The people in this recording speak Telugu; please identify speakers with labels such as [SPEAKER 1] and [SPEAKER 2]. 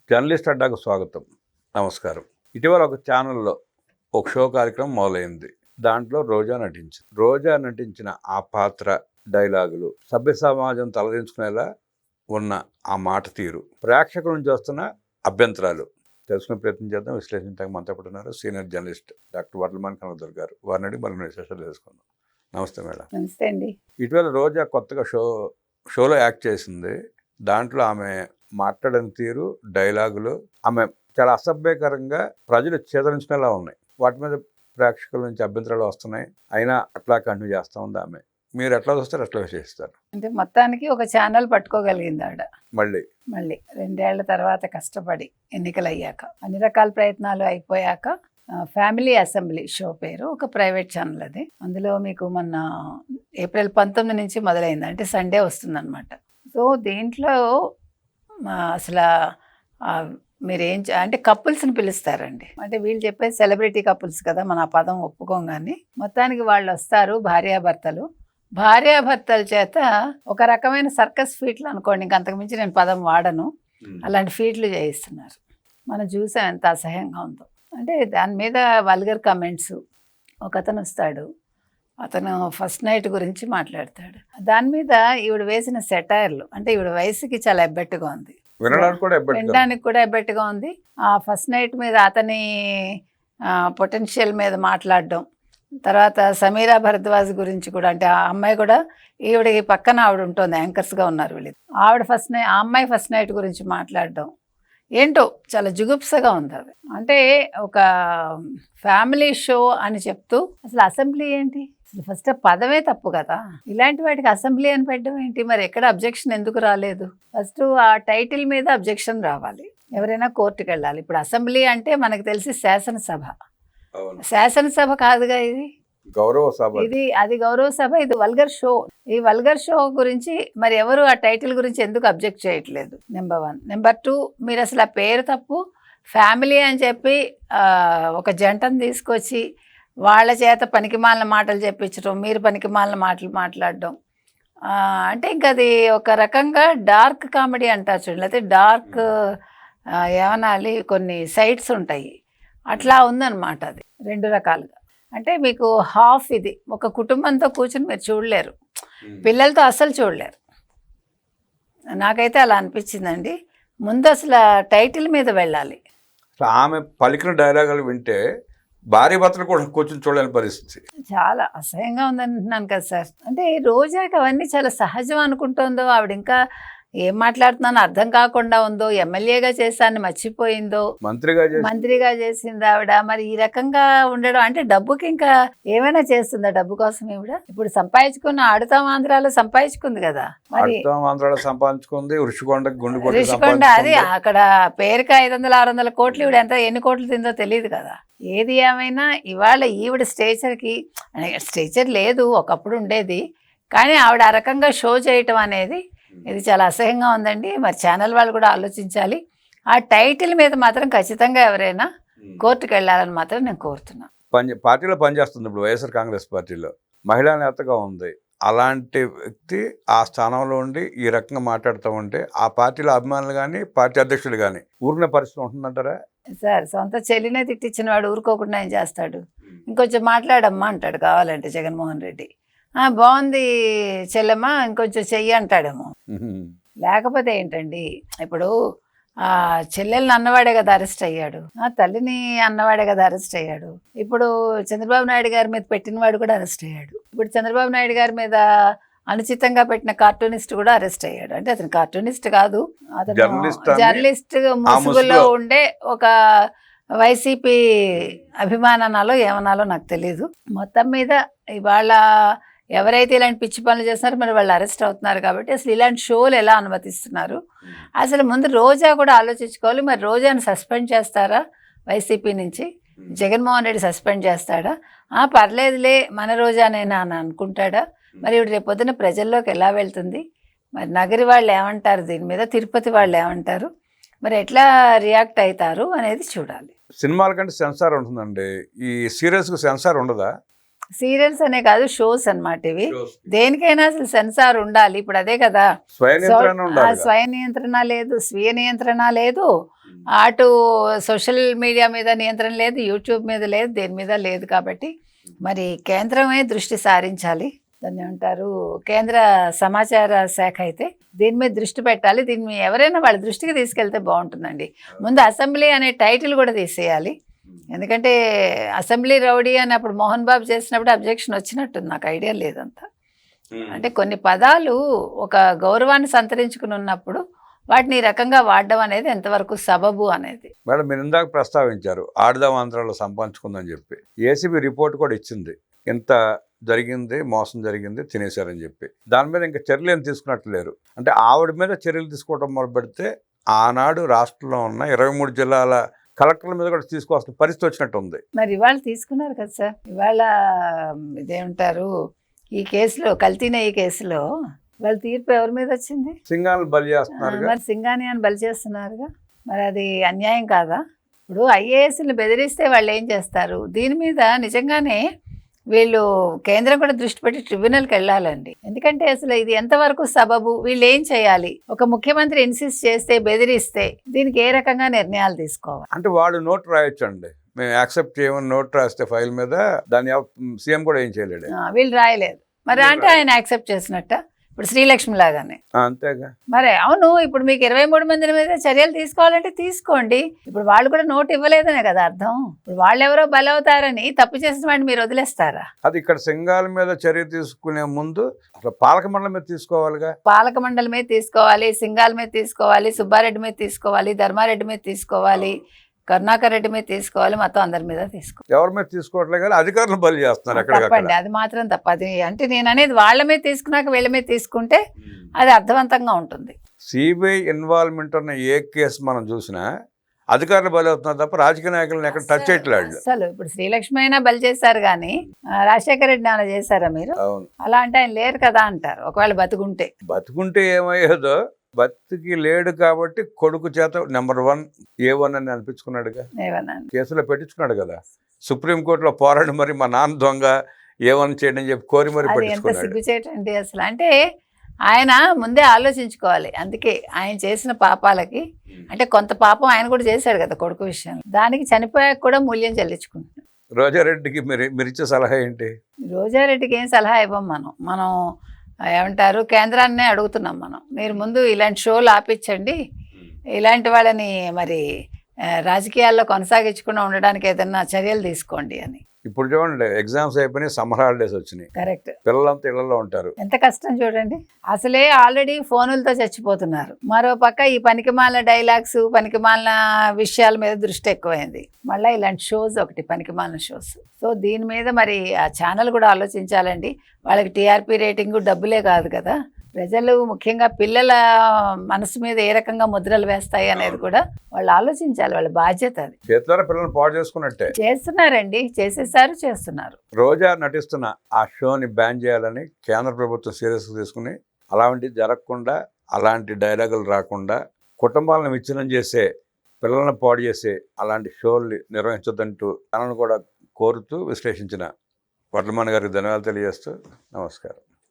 [SPEAKER 1] జర్నలిస్ట్ అడ్డాకు స్వాగతం. నమస్కారం. ఇటీవల ఒక ఛానల్లో ఒక షో కార్యక్రమం మొదలైంది. దాంట్లో రోజా నటించిన ఆ పాత్ర, డైలాగులు సభ్య సమాజం తలదించుకునేలా ఉన్న ఆ మాట తీరు, ప్రేక్షకుల నుంచి వస్తున్న అభ్యంతరాలు తెలుసుకునే ప్రయత్నం చేద్దాం. విశ్లేషించడానికి మనతో పాటు ఉన్నారు senior journalist doctor Vadlaman Kanakadurga గారు. వారిని అడిగి మరిన్ని విశేషాలు తెలుసుకుందాం. నమస్తే మేడం.
[SPEAKER 2] నమస్తే అండి.
[SPEAKER 1] ఇటీవల రోజా కొత్తగా షోలో యాక్ట్ చేసింది. దాంట్లో ఆమె మాట్లాడిన తీరు, డైలాగులు ఆమె చాలా అసభ్యకరంగా ప్రజలు చేదరించినలా ఉన్నాయి. వాటి మీద ప్రేక్షకుల నుంచి అభ్యంతరాలు వస్తున్నాయి. అయినా అట్లా కంటిన్యూ చేస్తూ ఉంది ఆమె. మీరు ఎట్లా చూస్తారు, ఎట్లా విశ్లేషిస్తారు?
[SPEAKER 2] అంటే మొత్తానికి ఒక ఛానల్ పట్టుకోగలిగింది ఆవిడ.
[SPEAKER 1] మళ్ళీ
[SPEAKER 2] 2 ఏళ్ల తర్వాత కష్టపడి ఎన్నికలు అయ్యాక, అన్ని రకాల ప్రయత్నాలు అయిపోయాక ఫ్యామిలీ అసెంబ్లీ షో పేరు, ఒక ప్రైవేట్ ఛానల్ అది. అందులో మీకు మొన్న ఏప్రిల్ 19 నుంచి మొదలైంది, అంటే సండే వస్తుందన్నమాట. సో దీంట్లో అసలు మీరేం అంటే కపుల్స్ని పిలుస్తారండి. అంటే వీళ్ళు చెప్పే సెలబ్రిటీ కపుల్స్ కదా, మన ఆ పదం ఒప్పుకోగానే. మొత్తానికి వాళ్ళు వస్తారు, భార్యాభర్తల చేత ఒక రకమైన సర్కస్ ఫీట్లు అనుకోండి, ఇంకంతకుమించి నేను పదం వాడను, అలాంటి ఫీట్లు చేయిస్తున్నారు. మనం చూసాం ఎంత అసహ్యంగా ఉందో. అంటే దాని మీద వల్గర్ కమెంట్స్. ఒకతను వస్తాడు, అతను ఫస్ట్ నైట్ గురించి మాట్లాడతాడు. దాని మీద ఈవిడ వేసిన సెటైర్లు, అంటే ఈవిడ వయసుకి చాలా ఎబ్బెట్టుగా ఉంది, వినడానికి కూడా ఎబ్బెట్టుగా ఉంది. ఆ ఫస్ట్ నైట్ మీద అతని పొటెన్షియల్ మీద మాట్లాడడం, తర్వాత సమీరా భరద్వాజ్ గురించి కూడా, అంటే ఆ అమ్మాయి కూడా ఈవిడకి పక్కన ఆవిడ ఉంటుంది, యాంకర్స్గా ఉన్నారు వీళ్ళు. ఆ అమ్మాయి ఫస్ట్ నైట్ గురించి మాట్లాడడం ఏంటో చాలా జుగుప్సగా ఉంది అది. అంటే ఒక ఫ్యామిలీ షో అని చెప్తూ అసలు అసెంబ్లీ ఏంటి, అసలు ఫస్ట్ పదవే తప్పు కదా. ఇలాంటి వాటికి అసెంబ్లీ అని పెట్టడం ఏంటి? మరి ఎక్కడ అబ్జెక్షన్ ఎందుకు రాలేదు? ఫస్ట్ ఆ టైటిల్ మీద అబ్జెక్షన్ రావాలి, ఎవరైనా కోర్టుకు వెళ్ళాలి. ఇప్పుడు అసెంబ్లీ అంటే మనకు తెలిసి శాసనసభ కాదుగా, ఇది
[SPEAKER 1] గౌరవ సభ.
[SPEAKER 2] అది గౌరవ సభ, ఇది వల్గర్ షో. ఈ వల్గర్ షో గురించి మరి ఎవరు ఆ టైటిల్ గురించి ఎందుకు అబ్జెక్ట్ చేయట్లేదు? నెంబర్ 1. నెంబర్ 2, మీరు అసలు ఆ పేరు తప్పు. ఫ్యామిలీ అని చెప్పి ఒక జంటను తీసుకొచ్చి వాళ్ళ చేత పనికిమాలిన మాటలు చెప్పించడం, మీరు పనికిమాలిన మాటలు మాట్లాడడం, అంటే ఇంకా అది ఒక రకంగా డార్క్ కామెడీ అంటారు చూడండి, లేకపోతే డార్క్ ఏమనాలి, కొన్ని సైట్స్ ఉంటాయి, అట్లా ఉందన్నమాట అది. 2 రకాలుగా. అంటే మీకు హాఫ్ ఇది ఒక కుటుంబంతో కూర్చుని మీరు చూడలేరు, పిల్లలతో అస్సలు చూడలేరు. నాకైతే అలా అనిపించిందండి. ముందు అసలు టైటిల్ మీద వెళ్ళాలి.
[SPEAKER 1] ఆమె పలికిన డైలాగులు వింటే భార్య భర్తలు కూడా కూర్చొని చూడలేని పరిస్థితి.
[SPEAKER 2] చాలా అసహ్యంగా ఉందంటున్నాను కదా సార్. అంటే రోజాకి అవన్నీ చాలా సహజం అనుకుంటుందో, ఆవిడ ఇంకా ఏం మాట్లాడుతున్నాను అర్థం కాకుండా ఉందో, ఎమ్మెల్యేగా చేశాను మర్చిపోయిందో, మంత్రిగా చేసింది ఆవిడ. మరి ఈ రకంగా ఉండడం అంటే డబ్బుకి ఇంకా ఏమైనా చేస్తుందా డబ్బు కోసం? ఇప్పుడు సంపాదించుకున్న ఆడుతాం ఆంధ్రాలో సంపాదించుకుంది కదా, మరి
[SPEAKER 1] సంపాదించుకుంది.
[SPEAKER 2] ఋషికొండ అది అక్కడ పేరుకి 500-600 కోట్లు, ఈవిడ ఎంత ఎన్ని కోట్లు తిందో తెలియదు కదా. ఏది ఏమైనా ఇవాళ ఈవిడ స్టేచర్ లేదు, ఒకప్పుడు ఉండేది, కానీ ఆవిడ ఆ రకంగా షో చేయటం అనేది ఇది చాలా అసహ్యంగా ఉందండి. మరి ఛానల్ వాళ్ళు కూడా ఆలోచించాలి. ఆ టైటిల్ మీద మాత్రం ఖచ్చితంగా ఎవరైనా కోర్టుకు వెళ్ళాలని మాత్రం నేను కోరుతున్నాను.
[SPEAKER 1] పార్టీలో పనిచేస్తుంది, ఇప్పుడు వైఎస్ఆర్ కాంగ్రెస్ పార్టీలో మహిళా నేతగా ఉంది. అలాంటి వ్యక్తి ఆ స్థానంలో ఉండి ఈ రకంగా మాట్లాడుతూ ఉంటే ఆ పార్టీలో అభిమానులు కానీ పార్టీ అధ్యక్షులు కానీ ఊరిన పరిస్థితి ఉంటుందంటారా?
[SPEAKER 2] సార్, సొంత చెల్లినే తిట్టించిన వాడు ఊరుకోకుండా ఏం చేస్తాడు? ఇంకొంచెం మాట్లాడమ్మా అంటాడు కావాలంటే జగన్మోహన్ రెడ్డి. బాగుంది చెల్లెమ్మ, ఇంకొంచెం చెయ్యి అంటాడేమో. లేకపోతే ఏంటండి, ఇప్పుడు చెల్లెల్ని అన్నవాడే కదా అరెస్ట్ అయ్యాడు, తల్లిని అన్నవాడే కదా అరెస్ట్ అయ్యాడు. ఇప్పుడు చంద్రబాబు నాయుడు గారి మీద పెట్టినవాడు కూడా అరెస్ట్ అయ్యాడు. ఇప్పుడు చంద్రబాబు నాయుడు గారి మీద అనుచితంగా పెట్టిన కార్టూనిస్ట్ కూడా అరెస్ట్ అయ్యాడు. అంటే అతను కార్టూనిస్ట్ కాదు, అతను జర్నలిస్ట్ ముసుగులో ఉండే ఒక వైసీపీ అభిమానాలో ఏమనాలో నాకు తెలీదు. మొత్తం మీద ఇవాళ ఎవరైతే ఇలాంటి పిచ్చి పనులు చేస్తున్నారో మరి వాళ్ళు అరెస్ట్ అవుతున్నారు. కాబట్టి అసలు ఇలాంటి షోలు ఎలా అనుమతిస్తున్నారు? అసలు ముందు రోజా కూడా ఆలోచించుకోవాలి. మరి రోజాను సస్పెండ్ చేస్తారా వైసీపీ నుంచి? జగన్మోహన్ రెడ్డి సస్పెండ్ చేస్తాడా? పర్లేదులే మన రోజానైనా అని అనుకుంటాడా? మరి ఇప్పుడు రేపు పొద్దున ప్రజల్లోకి ఎలా వెళ్తుంది? మరి నగరి వాళ్ళు ఏమంటారు దీని మీద, తిరుపతి వాళ్ళు ఏమంటారు, మరి ఎట్లా రియాక్ట్ అవుతారు అనేది చూడాలి.
[SPEAKER 1] సినిమాల కంటే సెన్సార్ ఉంటుందండి, ఈ సీరియల్స్కి సెన్సార్ ఉండదా?
[SPEAKER 2] సీరియల్స్ అనే కాదు, షోస్ అన్నమాట ఇవి. దేనికైనా అసలు సెన్సార్ ఉండాలి. ఇప్పుడు అదే కదా, స్వయ నియంత్రణ లేదు, స్వీయ నియంత్రణ లేదు. అటు సోషల్ మీడియా మీద నియంత్రణ లేదు, యూట్యూబ్ మీద లేదు, దేని మీద లేదు. కాబట్టి మరి కేంద్రమే దృష్టి సారించాలి. దాన్ని ఏమంటారు, కేంద్ర సమాచార శాఖ అయితే దీని మీద దృష్టి పెట్టాలి. దీన్ని ఎవరైనా వాళ్ళ దృష్టికి తీసుకెళ్తే బాగుంటుందండి. ముందు అసెంబ్లీ అనే టైటిల్ కూడా తీసేయాలి. ఎందుకంటే అసెంబ్లీ రౌడీ అని అప్పుడు మోహన్ బాబు చేసినప్పుడు అబ్జెక్షన్ వచ్చినట్టుంది, నాకు ఐడియా లేదంతా. అంటే కొన్ని పదాలు ఒక గౌరవాన్ని సంతరించుకుని ఉన్నప్పుడు వాటిని ఈ రకంగా వాడడం అనేది ఎంతవరకు సబబు అనేది.
[SPEAKER 1] మేడం, మీరు ఇందాక ప్రస్తావించారు ఆడదాం ఆంధ్రాలో సంపాదించుకుందని చెప్పి. ఏసీబీ రిపోర్ట్ కూడా ఇచ్చింది, ఇంత జరిగింది, మోసం జరిగింది, తినేశారని చెప్పి. దాని మీద ఇంకా చర్యలు ఏం తీసుకున్నట్లు లేరు. అంటే ఆవిడ మీద చర్యలు తీసుకోవడం మొదలు పెడితే ఆనాడు రాష్ట్రంలో ఉన్న 23 జిల్లాల కలెక్టర్ల మీద కూడా తీసుకోవాల్సిన పరిస్థితి వచ్చినట్టు ఉంది.
[SPEAKER 2] మరి ఇవాళ తీసుకున్నారు కదా సార్. ఇవాళ ఇదేమంటారు, ఈ కేసులో కల్తీనే, ఈ కేసులో వాళ్ళ తీర్పు ఎవరి మీద వచ్చింది?
[SPEAKER 1] సింగాలను బలి చేస్తున్నారు.
[SPEAKER 2] మరి సింగాని అని బలి చేస్తున్నారుగా, మరి అది అన్యాయం కాదా? ఇప్పుడు ఐఏఎస్ని బెదిరిస్తే వాళ్ళు ఏం చేస్తారు? దీని మీద నిజంగానే వీళ్ళు కేంద్రం కూడా దృష్టి పెట్టి ట్రిబ్యునల్కి వెళ్ళాలండి. ఎందుకంటే అసలు ఇది ఎంతవరకు సబబు, వీళ్ళు ఏం చేయాలి? ఒక ముఖ్యమంత్రి ఇన్సిస్ట్ చేస్తే, బెదిరిస్తే దీనికి ఏ రకంగా నిర్ణయాలు తీసుకోవాలి?
[SPEAKER 1] అంటే వాళ్ళు నోట్ రాయొచ్చండి, మేము యాక్సెప్ట్ చేయమని నోట్ రాస్తే ఫైల్ మీద, దాన్ని సీఎం కూడా ఏం చేయలేడు.
[SPEAKER 2] వీళ్ళు రాయలేదు, మరి అంటే ఆయన యాక్సెప్ట్ చేసినట్ట. ఇప్పుడు శ్రీలక్ష్మి లాగానే
[SPEAKER 1] అంతేగా
[SPEAKER 2] మరి. అవును, ఇప్పుడు మీకు 23 మంది మీద చర్యలు తీసుకోవాలంటే తీసుకోండి. ఇప్పుడు వాళ్ళు కూడా నోటు ఇవ్వలేదనే కదా అర్థం. ఇప్పుడు వాళ్ళు ఎవరో బలవుతారని తప్పు చేసిన వాడిని మీరు వదిలేస్తారా?
[SPEAKER 1] అది ఇక్కడ సింగాల మీద చర్య తీసుకునే ముందు అసలు పాలక మండలి మీద తీసుకోవాలిగా.
[SPEAKER 2] పాలక మండలి మీద తీసుకోవాలి, సింగాల మీద తీసుకోవాలి, సుబ్బారెడ్డి మీద తీసుకోవాలి, ధర్మారెడ్డి మీద తీసుకోవాలి, కరుణాకర్ రెడ్డి మీద తీసుకోవాలి, మొత్తం అందరి మీద తీసుకోవాలి.
[SPEAKER 1] ఎవరి మీద తీసుకోవట్లే కానీ అధికారులు బలి చేస్తున్నారు.
[SPEAKER 2] తప్పండి, అది మాత్రం తప్ప. అది అంటే నేను అనేది వాళ్ళ మీద తీసుకున్నాక వీళ్ళ మీద తీసుకుంటే అది అర్థవంతంగా ఉంటుంది.
[SPEAKER 1] సిబిఐ ఇన్వాల్వ్మెంట్ ఉన్న ఏ కేసు మనం చూసినా అధికారులు బలి అవుతున్నారు తప్ప రాజకీయ నాయకులను ఎక్కడ టచ్ చేయట్లేదు.
[SPEAKER 2] అసలు ఇప్పుడు శ్రీలక్ష్మి అయినా బలి చేశారు కానీ రాజశేఖర రెడ్డి ఏమైనా చేశారా మీరు?
[SPEAKER 1] అవును,
[SPEAKER 2] అలా అంటే ఆయన లేరు కదా అంటారు. ఒకవేళ బతుకుంటే
[SPEAKER 1] ఏమయ్యేదో. బతికి లేడు కాబట్టి కొడుకు చేత నెంబర్ 1 A1 అని అనిపించుకున్నాడుగా, కేసులో పెట్టించుకున్నాడు కదా. సుప్రీంకోర్టులో పోరాడి మరి మా నాన్న దొంగ A1 చేయడం అని చెప్పి కోరి మరి పెట్టించుకున్నాడు.
[SPEAKER 2] సిగ్గుచేటండి అసలు. అంటే ఆయన ముందే ఆలోచించుకోవాలి. అందుకే ఆయన చేసిన పాపాలకి, అంటే కొంత పాపం ఆయన కూడా చేశాడు కదా కొడుకు విషయంలో, దానికి చనిపోయాక కూడా మూల్యం చెల్లించుకుంటున్నాడు.
[SPEAKER 1] రోజారెడ్డికి మీరు ఇచ్చే సలహా ఏంటి?
[SPEAKER 2] రోజారెడ్డికి ఏం సలహా ఇవ్వం మనం ఏమంటారు, కేంద్రాన్నే అడుగుతున్నాం మనం. మీరు ముందు ఇలాంటి షోలు ఆపించండి, ఇలాంటి వాళ్ళని మరి రాజకీయాల్లో కొనసాగించకుండా ఉండడానికి ఏదైనా చర్యలు తీసుకోండి అని.
[SPEAKER 1] ఇప్పుడు చూడండి, ఎగ్జామ్స్ అయిపోయినాయి, సమ్మర్ హాలిడేస్ వచ్చినాయి.
[SPEAKER 2] కరెక్ట్.
[SPEAKER 1] పిల్లలంతా ఇళ్లలో ఉంటారు.
[SPEAKER 2] ఎంత కష్టం చూడండి. అసలే ఆల్రెడీ ఫోనులతో చచ్చిపోతున్నారు. మరో పక్క ఈ పనికిమాలిన డైలాగ్స్, పనికిమాలిన విషయాల మీద దృష్టి ఎక్కువైంది. మళ్ళీ ఇలాంటి షోస్, ఒకటి పనికిమాలిన షోస్. సో దీని మీద మరి ఆ ఛానల్ కూడా ఆలోచించాలండి. వాళ్ళకి టీఆర్పీ రేటింగ్ డబ్బులే కాదు కదా, ప్రజలు ముఖ్యంగా పిల్లల మనసు మీద ఏ రకంగా ముద్రలు వేస్తాయి అనేది కూడా వాళ్ళు ఆలోచించాలి. వాళ్ళ బాధ్యత అది.
[SPEAKER 1] చేతులారా పిల్లల్ని పాడు చేసుకున్నట్టే
[SPEAKER 2] చేస్తున్నారండి, చేస్తున్నారు.
[SPEAKER 1] రోజా నటిస్తున్న ఆ షోని బ్యాన్ చేయాలని కేంద్ర ప్రభుత్వం సీరియస్గా తీసుకుని, అలాంటివి జరగకుండా, అలాంటి డైలాగులు రాకుండా, కుటుంబాలను విచ్ఛిన్నం చేసే, పిల్లలను పాడు చేసే అలాంటి షోల్ని నిర్వహించొద్దంటూ తనను కూడా కోరుతూ విశ్లేషించిన వడ్లమణి గారికి ధన్యవాదాలు తెలియజేస్తూ నమస్కారం.